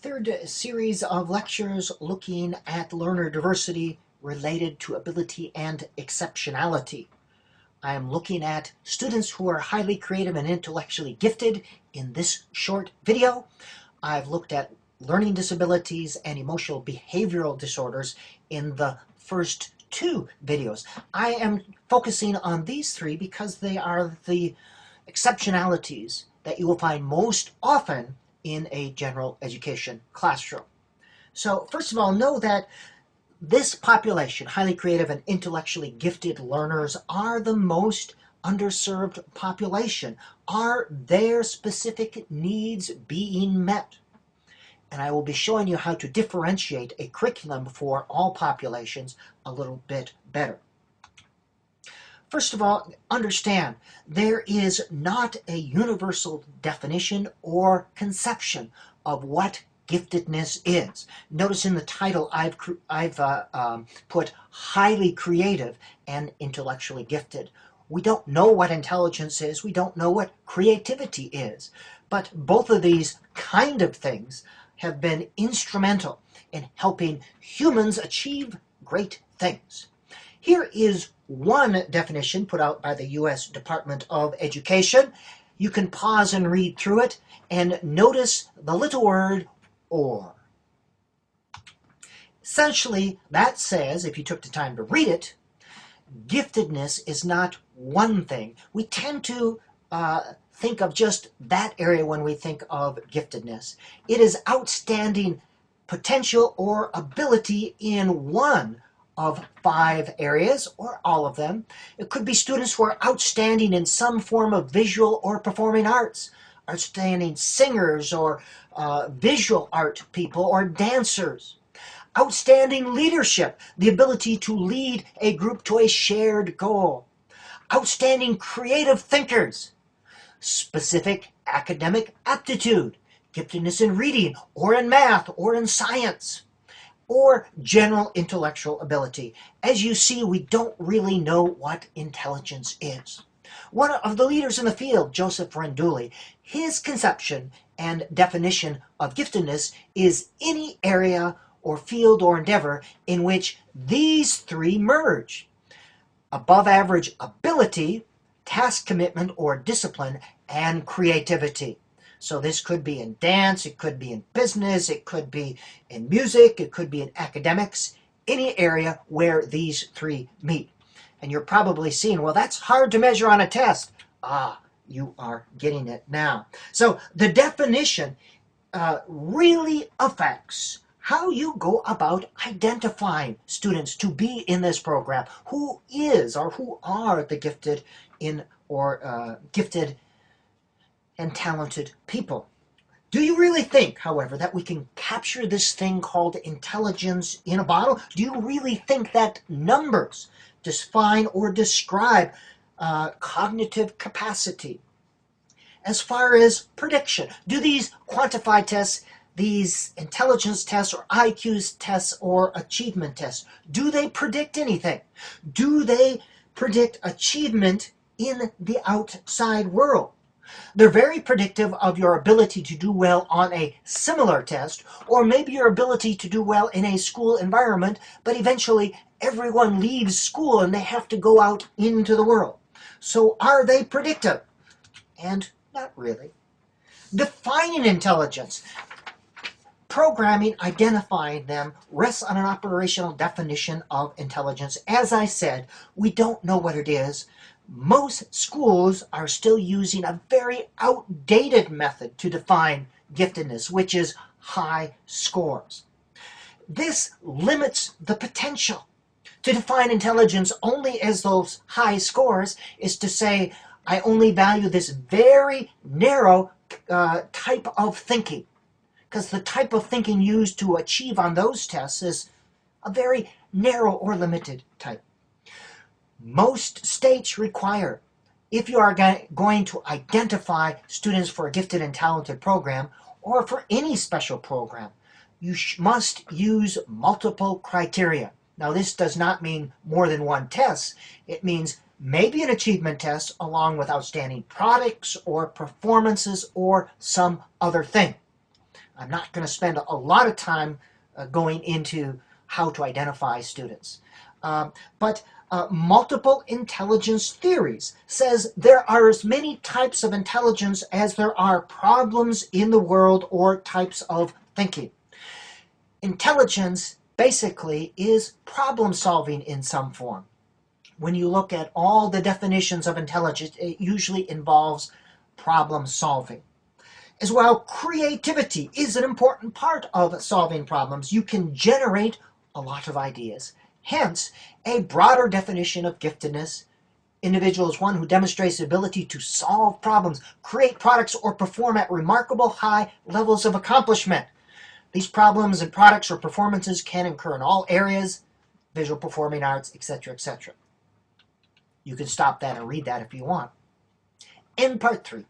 Third series of lectures looking at learner diversity related to ability and exceptionality. I am looking at students who are highly creative and intellectually gifted in this short video. I've looked at learning disabilities and emotional behavioral disorders in the first two videos. I am focusing on these three because they are the exceptionalities that you will find most often in a general education classroom. So first of all, know that this population, highly creative and intellectually gifted learners, are the most underserved population. Are their specific needs being met? And I will be showing you how to differentiate a curriculum for all populations a little bit better. First of all, understand there is not a universal definition or conception of what giftedness is. Notice in the title I've put highly creative and intellectually gifted. We don't know what intelligence is. We don't know what creativity is. But both of these kind of things have been instrumental in helping humans achieve great things. Here is one definition put out by the U.S. Department of Education. You can pause and read through it and notice the little word or. Essentially, that says, if you took the time to read it, giftedness is not one thing. We tend to think of just that area when we think of giftedness. It is outstanding potential or ability in one of 5 areas, or all of them. It could be students who are outstanding in some form of visual or performing arts, outstanding singers or visual art people or dancers. Outstanding leadership, the ability to lead a group to a shared goal. Outstanding creative thinkers. Specific academic aptitude, giftedness in reading or in math or in science. Or general intellectual ability. As you see, we don't really know what intelligence is. One of the leaders in the field, Joseph Renduli, his conception and definition of giftedness is any area or field or endeavor in which these 3 merge. Above average ability, task commitment or discipline, and creativity. So this could be in dance, it could be in business, it could be in music, it could be in academics, any area where these 3 meet. And you're probably seeing, well, that's hard to measure on a test. Ah, you are getting it now. So the definition really affects how you go about identifying students to be in this program. Who is or who are the gifted gifted and talented people. Do you really think, however, that we can capture this thing called intelligence in a bottle? Do you really think that numbers define or describe cognitive capacity? As far as prediction, do these quantified tests, these intelligence tests or IQ tests or achievement tests, do they predict anything? Do they predict achievement in the outside world? They're very predictive of your ability to do well on a similar test, or maybe your ability to do well in a school environment, but eventually everyone leaves school and they have to go out into the world. So are they predictive? And not really. Defining intelligence. Programming, identifying them, rests on an operational definition of intelligence. As I said, we don't know what it is. Most schools are still using a very outdated method to define giftedness, which is high scores. This limits the potential. To define intelligence only as those high scores is to say, I only value this very narrow type of thinking, because the type of thinking used to achieve on those tests is a very narrow or limited type. Most states require, if you are going to identify students for a gifted and talented program, or for any special program, you must use multiple criteria. Now, this does not mean more than one test. It means maybe an achievement test along with outstanding products or performances or some other thing. I'm not going to spend a lot of time going into how to identify students. But multiple intelligence theories says there are as many types of intelligence as there are problems in the world or types of thinking. Intelligence basically is problem solving in some form. When you look at all the definitions of intelligence, it usually involves problem solving. As well, creativity is an important part of solving problems. You can generate a lot of ideas. Hence, a broader definition of giftedness. Individual is one who demonstrates the ability to solve problems, create products, or perform at remarkable high levels of accomplishment. These problems and products or performances can occur in all areas, visual, performing arts, etc., etc. You can stop that and read that if you want. In part 3,